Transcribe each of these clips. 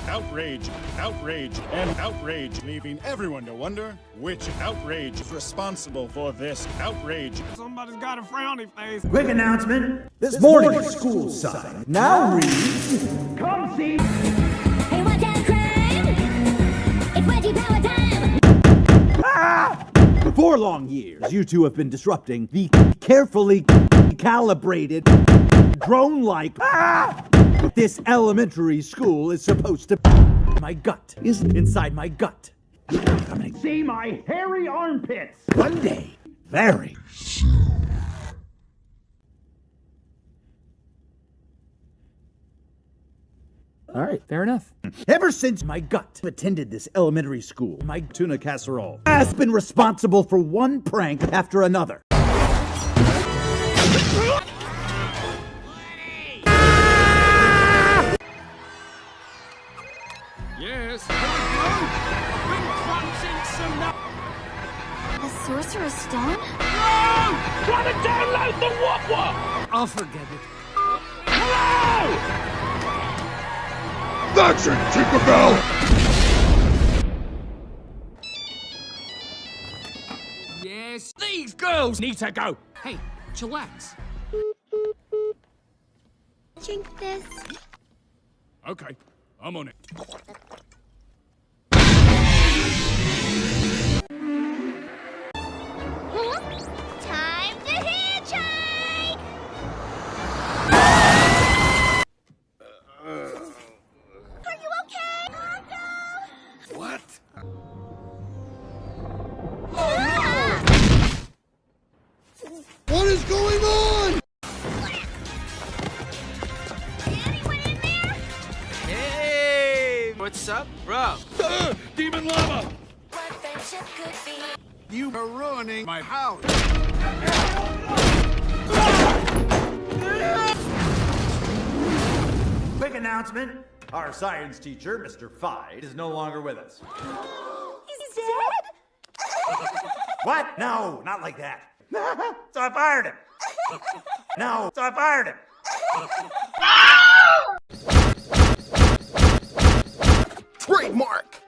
outrage, outrage, and outrage, leaving everyone to wonder which outrage is responsible for this outrage. Somebody's got a frowny face. Quick announcement. This morning's school sign now reads, "Come see." Hey, watch out, crime! It's YTP power time! Ah! For 4 long years, you two have been disrupting the carefully calibrated, drone-like. Ah! This elementary school is supposed to. My gut is inside my gut. See my hairy armpits. One day, very soon. All right, fair enough. Ever since my gut attended this elementary school, my tuna casserole has been responsible for one prank after another. Yes. The Sorcerer's Stone? Try to download the Whopper! I'll forget it. Hello! That's it, Tinkerbell! Yes, these girls need to go. Hey, chillax. Drink this. Okay, I'm on it. Time to hitchhike! Are you okay? Akko? What? Ah! What is going on? Anyone in there? Hey! What's up, bro? Demon lava! What friendship could be? You are ruining my house. Quick announcement. Our science teacher, Mr. Fide, is no longer with us. He's dead? What? No, not like that. So I fired him. No, so I fired him. Trademark!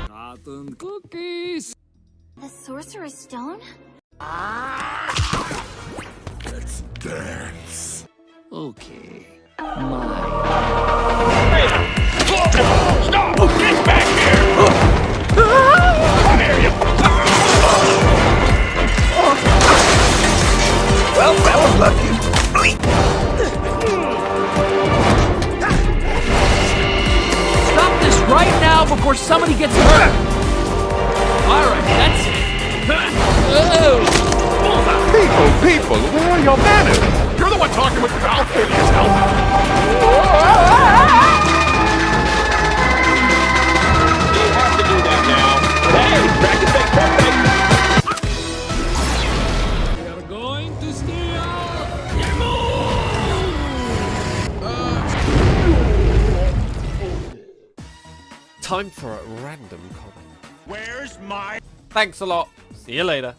Cotton cookies. The Sorcerer's Stone? Let's dance. Okay. Stop! Get back here! Come here, you... Well, that was lucky. Stop this right now before somebody gets hurt. All right, that's it. People, where are your manners? You're the one talking with your mouth full of yourself. You have to do that now. Hey, practice makes perfect. We are going to steal. Time for a random comment. Where's my... Thanks a lot. See you later.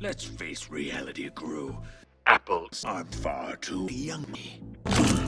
Let's face reality, Gru. Apples are far too young.